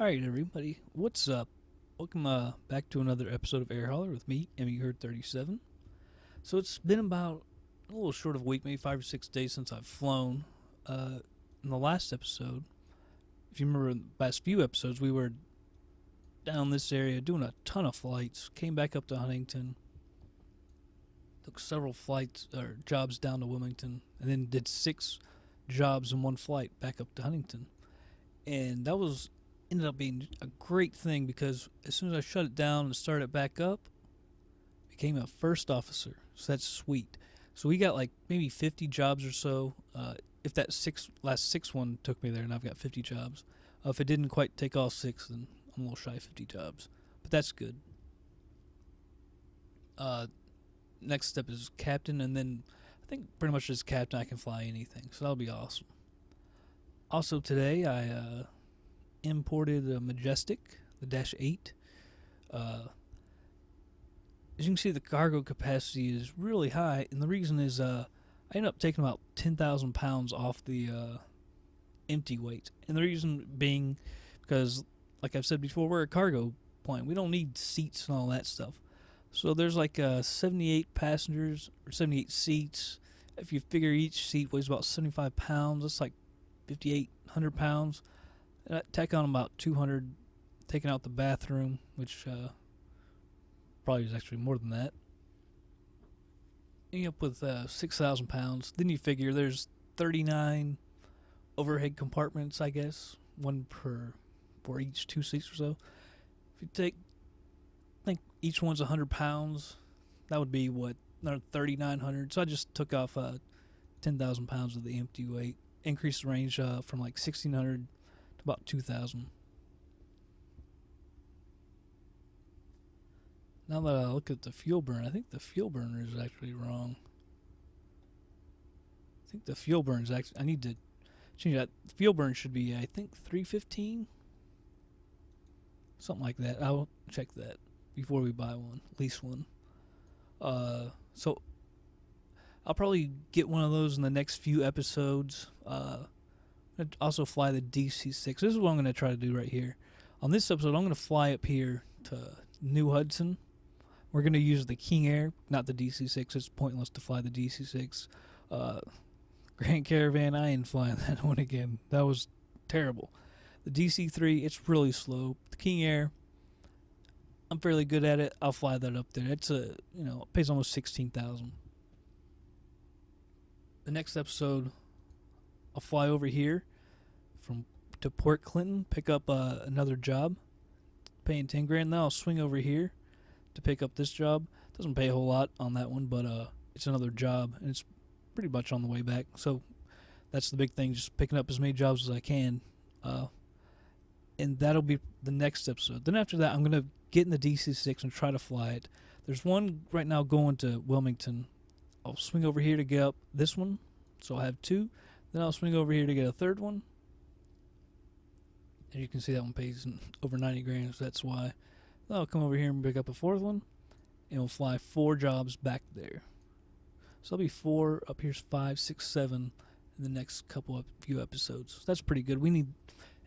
Alright, everybody, what's up? Welcome back to another episode of Air Holler with me, Herd37. So it's been about a little short of a week, maybe 5 or 6 days since I've flown. In the last episode, if you remember the past few episodes, we were down this area doing a ton of flights, came back up to Huntington, took several flights or jobs down to Wilmington, and then did 6 jobs in one flight back up to Huntington. And that ended up being a great thing because as soon as I shut it down and started it back up, I became a first officer. So that's sweet. So we got like maybe 50 jobs or so. If that last six one took me there, and I've got 50 jobs. If it didn't quite take all 6, then I'm a little shy of 50 jobs. But that's good. Next step is captain, and then I think pretty much as captain I can fly anything. So that'll be awesome. Also today I imported a Majestic, the Dash 8. As you can see, the cargo capacity is really high, and the reason is I ended up taking about 10,000 pounds off the empty weight. And the reason being because, like I've said before, we're a cargo plane. We don't need seats and all that stuff. So there's like 78 passengers, or 78 seats. If you figure each seat weighs about 75 pounds, that's like 5,800 pounds. Tack on about 200, taking out the bathroom, which probably is actually more than that. You end up with 6,000 pounds. Then you figure there's 39 overhead compartments, I guess, one for each 2 seats or so. If you take, I think each one's 100 pounds, that would be what, another 3,900. So I just took off 10,000 pounds of the empty weight, increased the range from like 1,600 to about 2,000. Now that I look at the fuel burn, I think the fuel burner is actually wrong. I think the fuel burn is actually, I need to change that. The fuel burn should be, I think, 315? Something like that. I'll check that before we buy one, lease one. So I'll probably get one of those in the next few episodes. I'd also fly the DC-6. This is what I'm going to try to do right here. On this episode, I'm going to fly up here to New Hudson. We're going to use the King Air, not the DC-6. It's pointless to fly the DC-6. Grand Caravan, I ain't flying that one again. That was terrible. The DC-3, it's really slow. The King Air, I'm fairly good at it. I'll fly that up there. It's it pays almost $16,000. The next episode, I'll fly over here to Port Clinton, pick up another job, paying 10 grand. Then I'll swing over here to pick up this job. Doesn't pay a whole lot on that one, but it's another job, and it's pretty much on the way back. So that's the big thing, just picking up as many jobs as I can. And that'll be the next episode. Then after that, I'm going to get in the DC-6 and try to fly it. There's one right now going to Wilmington. I'll swing over here to get up this one, so I'll have 2. Then I'll swing over here to get a third one. And you can see that one pays over 90 grand, so that's why. Then I'll come over here and pick up a 4th one, and we'll fly 4 jobs back there. So that'll be 4, up here's 5, 6, 7 in the next few episodes. So that's pretty good. We need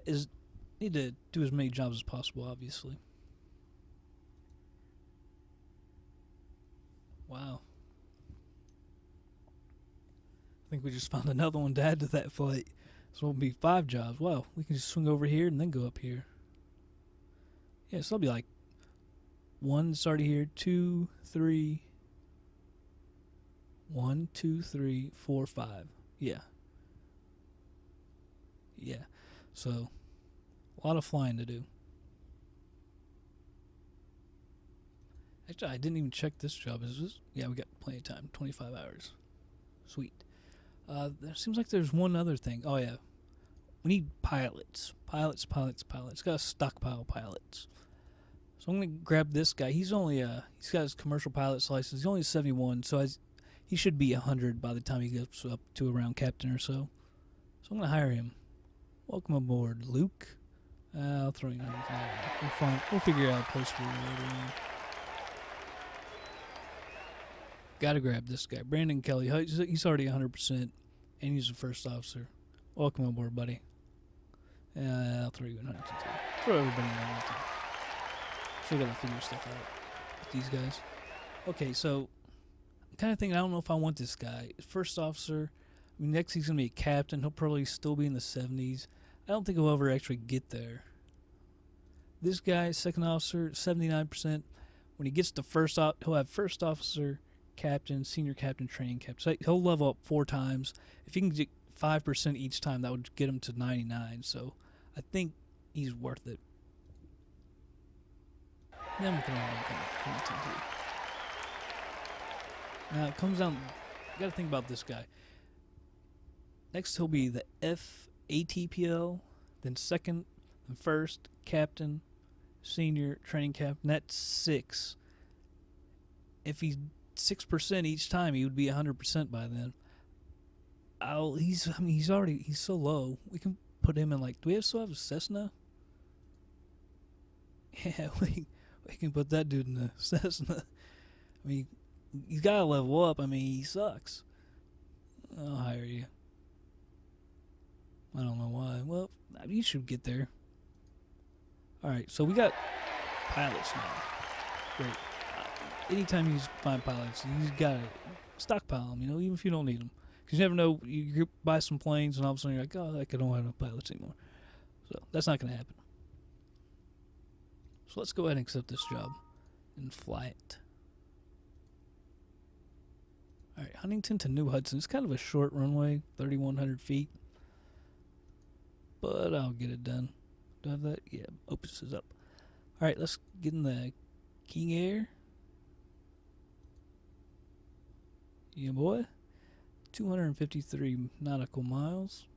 to do as many jobs as possible, obviously. Wow. I think we just found another one to add to that flight. So it'll be 5 jobs. Wow, we can just swing over here and then go up here. Yeah, so it'll be like 1 started here, 2, 3. 1, 2, 3, 4, 5. Yeah. Yeah. So a lot of flying to do. Actually, I didn't even check this job. Is this? Yeah, we got plenty of time. 25 hours. Sweet. There seems like there's one other thing. Oh, yeah. We need pilots. Pilots. Got to stockpile pilots. So I'm going to grab this guy. He's got his commercial pilot's license. He's only 71, so he should be 100 by the time he gets up to around captain or so. So I'm going to hire him. Welcome aboard, Luke. I'll throw you in. We'll figure out a place for you later on. Gotta grab this guy. Brandon Kelly. He's already 100%, and he's a first officer. Welcome aboard, buddy. I'll throw you in Huntington too. Throw everybody in one time. Still gotta figure stuff out with these guys. Okay, so I'm kind of thinking, I don't know if I want this guy. First officer, I mean, next he's going to be a captain. He'll probably still be in the 70s. I don't think he'll ever actually get there. This guy, second officer, 79%. When he gets to first he'll have first officer, captain, senior captain, training captain. So he'll level up 4 times. If he can get 5% each time, that would get him to 99. So I think he's worth it. Then we can Huntington too. Now it comes down, you gotta think about this guy. Next he'll be the FATPL, then second, then first, captain, senior, training captain. That's 6. If he's 6% each time, he would be 100% by then. He's so low. We can put him in, like, do we still have a Cessna? Yeah, we can put that dude in the Cessna. I mean, he's got to level up. I mean, he sucks. I'll hire you. I don't know why. Well, you should get there. Alright, so we got pilots now. Great. Anytime you find pilots, you just got to stockpile them, even if you don't need them. Because you never know, you buy some planes and all of a sudden you're like, oh, I don't have no pilots anymore. So that's not going to happen. So let's go ahead and accept this job and fly it. Alright, Huntington to New Hudson. It's kind of a short runway, 3,100 feet. But I'll get it done. Do I have that? Yeah, Opus is up. Alright, let's get in the King Air. Yeah, boy. 253 nautical miles.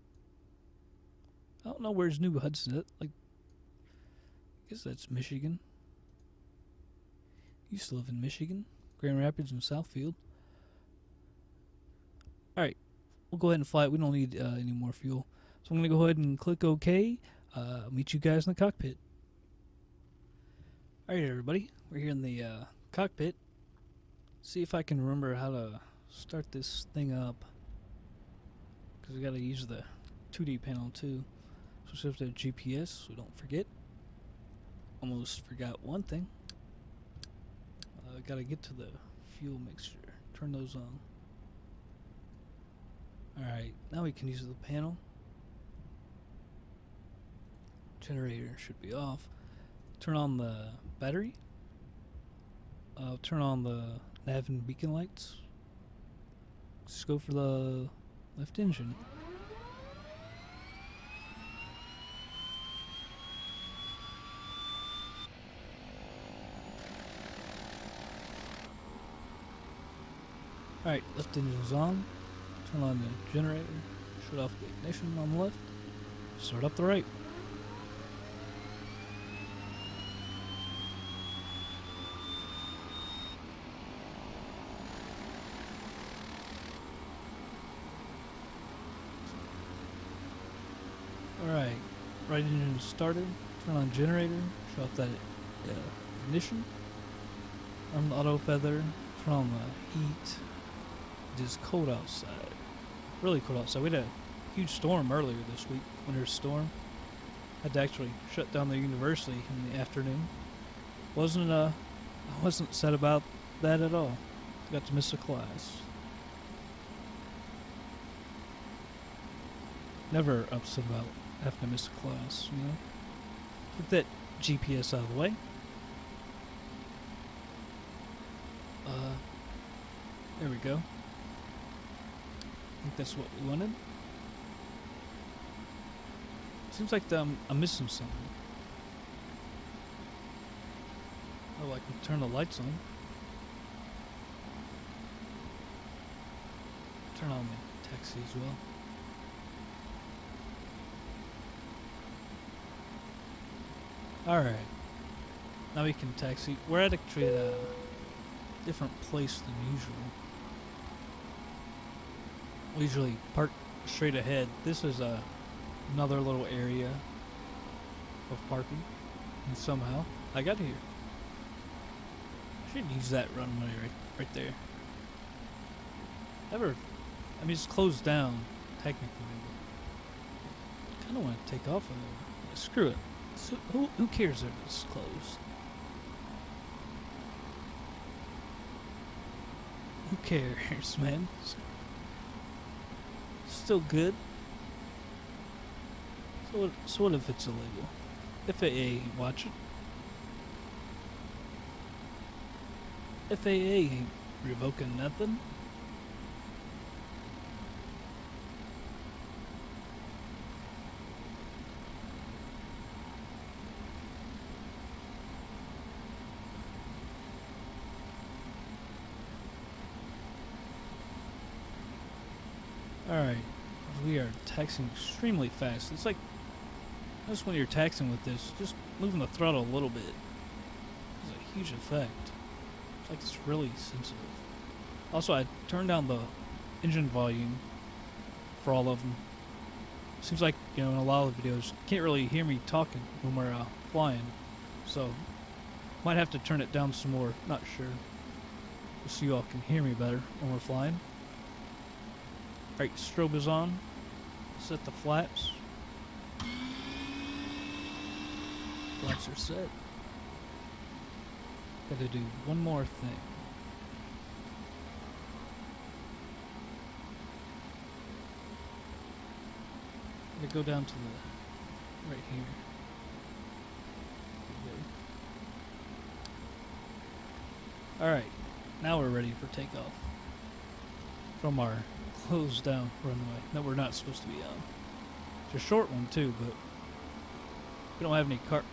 I don't know where's New Hudson. I guess that's Michigan. Used to live in Michigan. Grand Rapids and Southfield. Alright, we'll go ahead and fly it. We don't need any more fuel. So I'm going to go ahead and click OK. I'll meet you guys in the cockpit. Alright, everybody. We're here in the cockpit. See if I can remember how to start this thing up. Because we got to use the 2D panel too. So we have to have GPS so we don't forget. Almost forgot one thing. Got to get to the fuel mixture. Turn those on. Alright, now we can use the panel. Generator should be off. Turn on the battery. Turn on the nav and beacon lights. Just go for the left engine. Alright, left engine's on. Turn on the generator. Shut off the ignition on the left. Start up the right. Alright, right engine started. Turn on generator. Shut off that ignition. Turn the auto feather. Turn on the heat. It is cold outside. Really cold outside. We had a huge storm earlier this week. Winter storm. Had to actually shut down the university in the afternoon. I wasn't sad about that at all. Got to miss a class. Never upset about having to miss a class, Get that GPS out of the way. There we go. I think that's what we wanted. Seems like I'm missing something. Oh, I can turn the lights on. Turn on the taxi as well. Alright. Now we can taxi. We're actually at a different place than usual. We usually park straight ahead. This is another little area of parking. And somehow I got here. I should use that runway right there. It's closed down technically. I kind of want to take off of it. Screw it. So who cares if it's closed? Who cares, man? Still good. So what if it's illegal? FAA ain't watching. FAA ain't revoking nothing. Alright, we are taxiing extremely fast. It's like, just when you're taxiing with this, just moving the throttle a little bit has a huge effect. It's like it's really sensitive. Also, I turned down the engine volume for all of them. Seems like, you know, in a lot of the videos, you can't really hear me talking when we're flying. So, might have to turn it down some more, not sure. Just so you all can hear me better when we're flying. Alright, strobe is on. Set the flaps. Flaps are set. Gotta do one more thing. Gotta go down to the right here. Alright, now we're ready for takeoff. From our closed down runway that we're not supposed to be on. It's a short one too, but we don't have any car.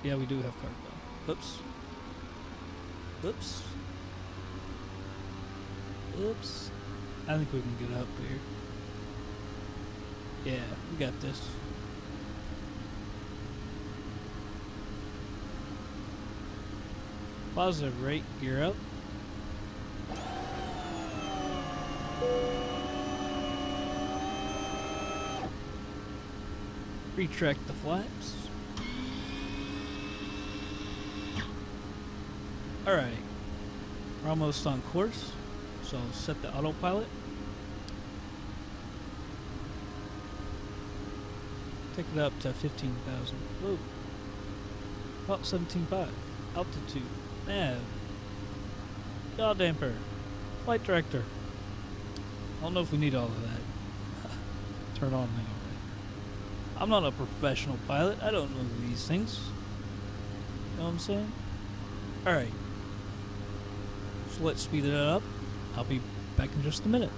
Yeah, we do have cargo. Oops. Oops. Oops. I think we can get up here. Yeah, we got this. Positive rate, gear up. Retract the flaps. Alright. We're almost on course. So I'll set the autopilot. Take it up to 15,000. Whoa. About 17.5. Altitude. Nav. Yaw damper. Flight director. I don't know if we need all of that. Turn on anyway. I'm not a professional pilot. I don't know these things. You know what I'm saying? Alright. So let's speed it up. I'll be back in just a minute.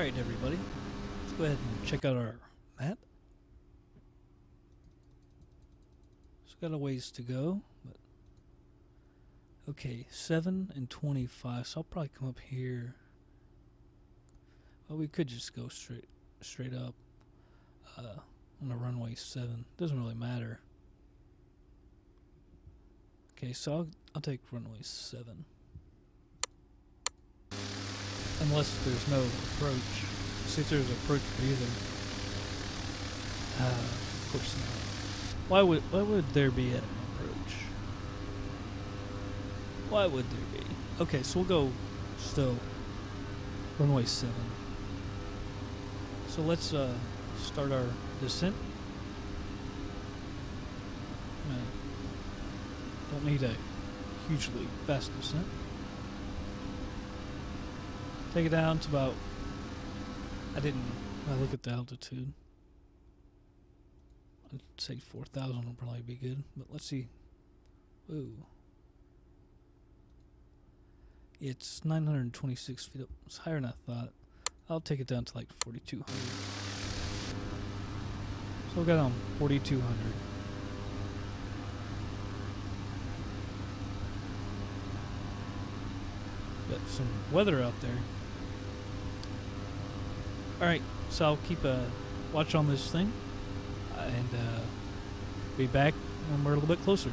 Alright everybody, let's go ahead and check out our map. It's got a ways to go, but okay, 7 and 25, so I'll probably come up here. Well, we could just go straight up on the runway 7. Doesn't really matter. Okay, so I'll take runway 7. Unless there's no approach. See if there's an approach for either. Of course not. Why would there be an approach? Why would there be? Okay, so we'll go still runway 7. So let's start our descent. Don't need a hugely fast descent. Take it down to about, I look at the altitude. I'd say 4,000 would probably be good, but let's see. Whoa. It's 926 feet up. It's higher than I thought. I'll take it down to like 4,200. So we'll get on 4,200. Got some weather out there. Alright, so I'll keep a watch on this thing and be back when we're a little bit closer.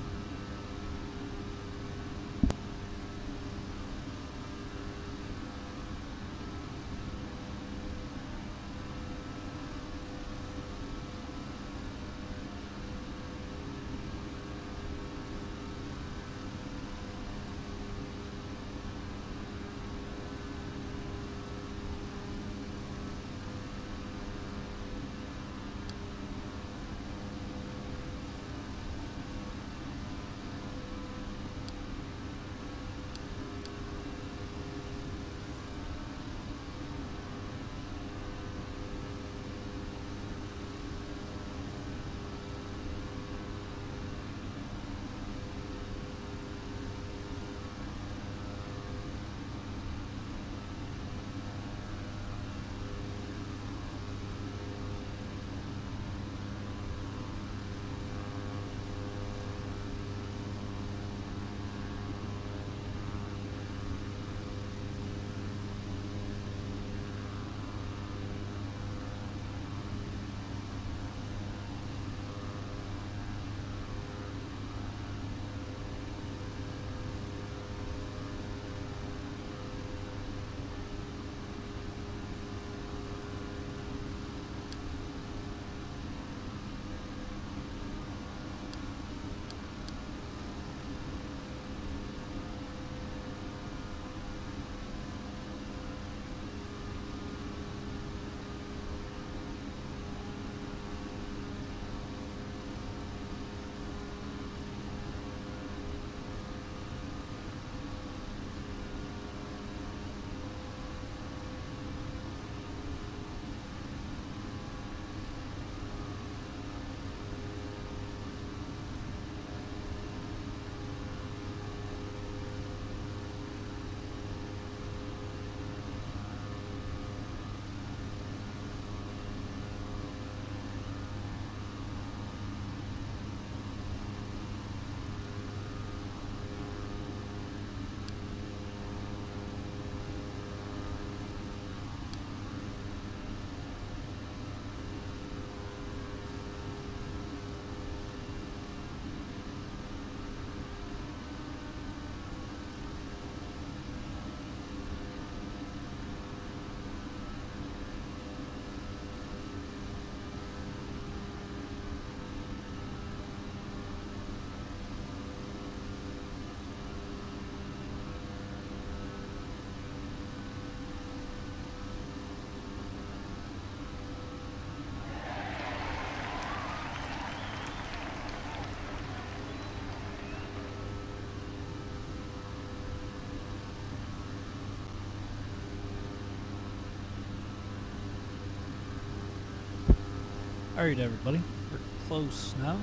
Alright everybody, we're close now.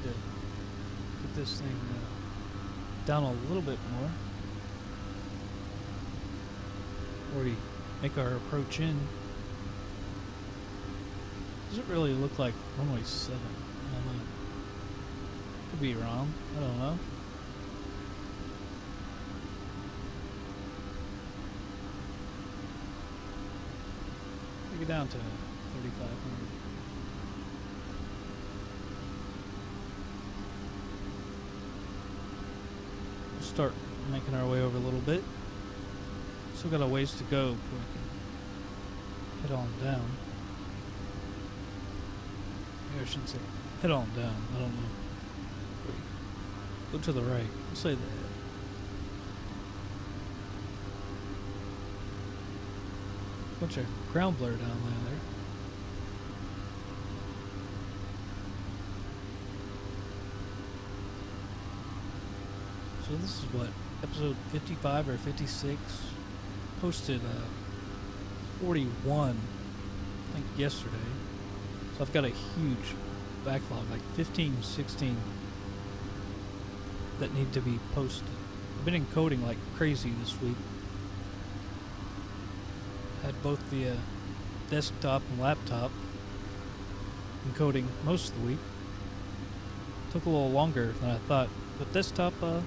Get this thing down a little bit more. we make our approach in. Does it really look like runway 7? I don't know. Could be wrong. I don't know. Take it down to 3,500. We'll start making our way over a little bit. Still got a ways to go before we can head on down. Maybe I shouldn't say head on down. I don't know. Wait. Go to the right. We'll say that. Bunch of ground blur down there. So this is what, episode 55 or 56? Posted 41, I think, yesterday. So I've got a huge backlog, like 15, 16 that need to be posted. I've been encoding like crazy this week. Had both the desktop and laptop encoding most of the week. Took a little longer than I thought. But desktop didn't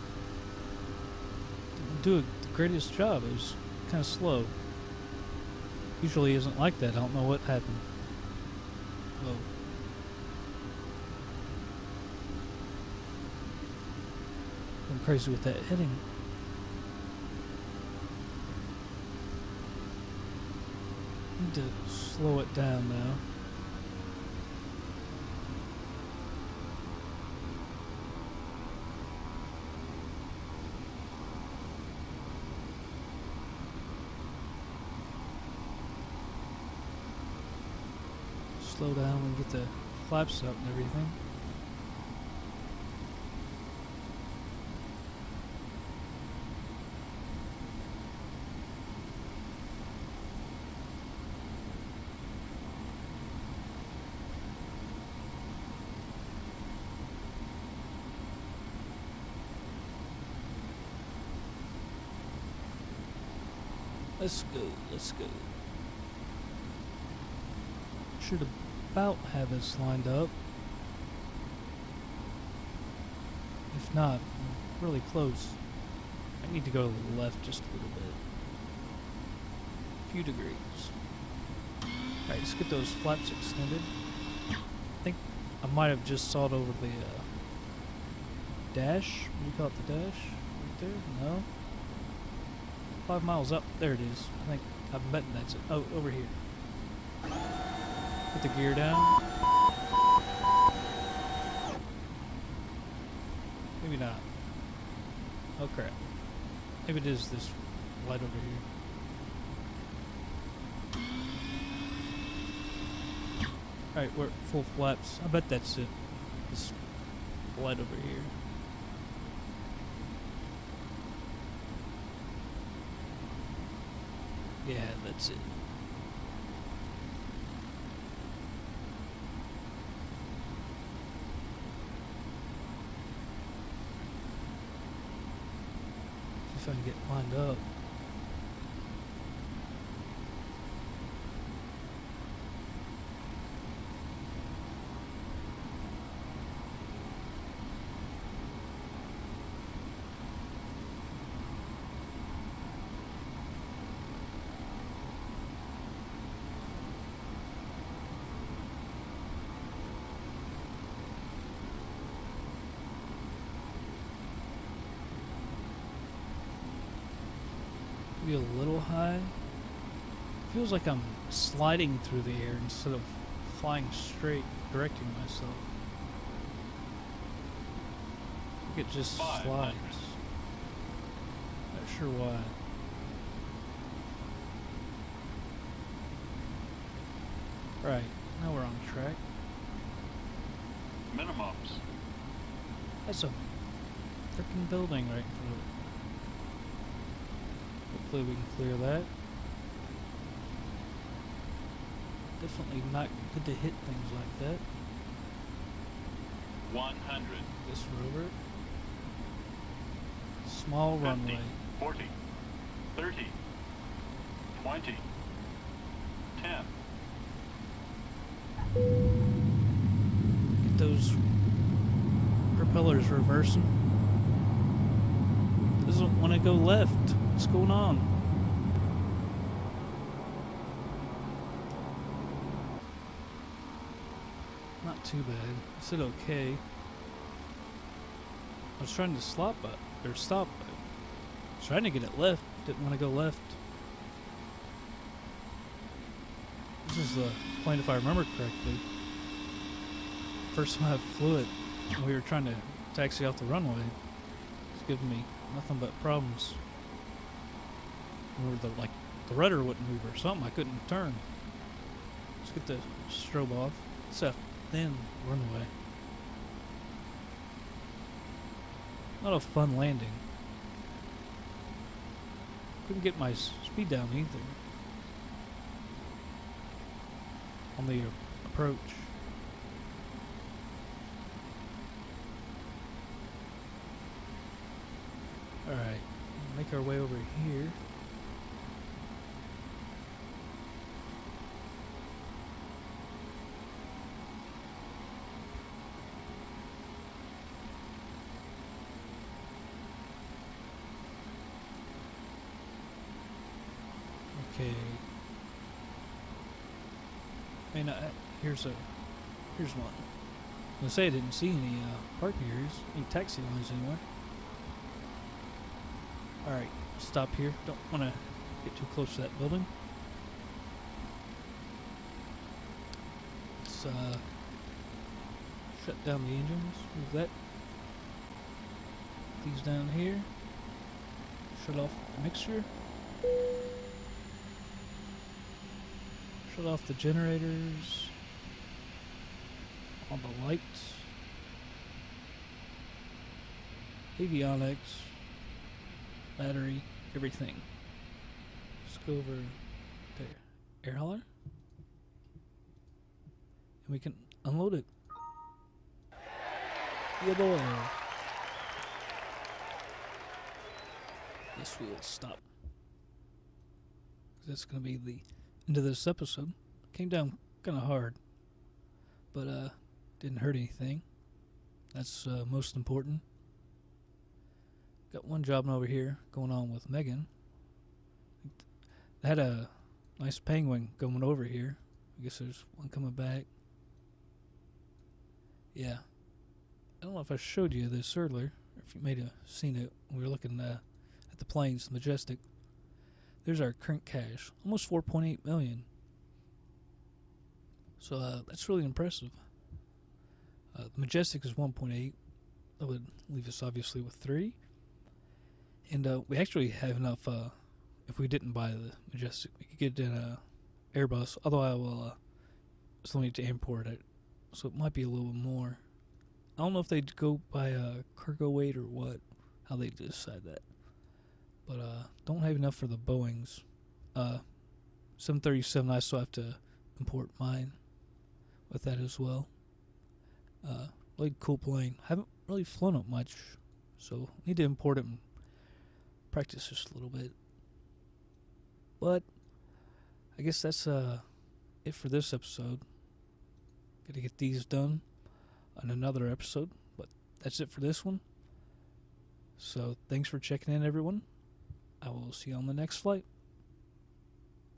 do the greatest job. It was kind of slow. Usually isn't like that. I don't know what happened. Whoa. I'm crazy with that heading. Need to slow it down now. Slow down and get the flaps up and everything. Let's go, let's go. Should about have this lined up. If not, I'm really close. I need to go to the left just a little bit. A few degrees. Alright, let's get those flaps extended. I think I might have just sawed over the dash. What do you call it, the dash? Right there? No? 5 miles up. There it is. I think I'm betting that's it. Oh, over here. Put the gear down. Maybe not. Oh crap. Maybe it is this light over here. Alright, we're at full flaps. I bet that's it. This light over here. Yeah, that's it. See if I can get lined up. Be a little high. Feels like I'm sliding through the air instead of flying straight, directing myself. I think it just slides. Not sure why. Right, now we're on track. Minimums. That's a freaking building right in front of it. Hopefully we can clear that. Definitely not good to hit things like that. 100. This rover. Small 50, runway. 40, 30, 20. 10. Get those propellers reversing. Doesn't want to go left. What's going on? Not too bad. I said okay. I was trying to stop, but I was trying to get it left. Didn't want to go left. This is the plane, if I remember correctly. First time I flew it, we were trying to taxi off the runway. It's giving me nothing but problems. Or the rudder wouldn't move or something. I couldn't turn. Let's get the strobe off. It's a thin runway. Not a fun landing. Couldn't get my speed down either on the approach. Alright, make our way over here. Okay. I mean, here's one. I was gonna say I didn't see any parking areas, any taxi lines anywhere. Alright, stop here. Don't want to get too close to that building. Let's shut down the engines. Move that. These down here. Shut off the mixture. Shut off the generators. All the lights. Avionics. Battery. Everything. Let's go over there. Air hauler. And we can unload it. Yeah, boy. This wheel stop. That's going to be the end of this episode. Came down kind of hard, but didn't hurt anything. That's most important. Got one job over here going on with Megan. They had a nice penguin going over here. I guess there's one coming back. Yeah. I don't know if I showed you this earlier, or if you may have seen it when we were looking at the planes, Majestic. There's our current cash, almost 4.8 million. So that's really impressive. The Majestic is 1.8. That would leave us obviously with 3. And we actually have enough. If we didn't buy the Majestic, we could get it in a Airbus. Although I will still need to import it, so it might be a little bit more. I don't know if they'd go by cargo weight or what, how they decide that. But don't have enough for the Boeings. 737, I still have to import mine with that as well. Really cool plane. Haven't really flown it much, so need to import it and practice just a little bit. But I guess that's it for this episode. Gotta get these done on another episode, but that's it for this one. So thanks for checking in, everyone. I will see you on the next flight.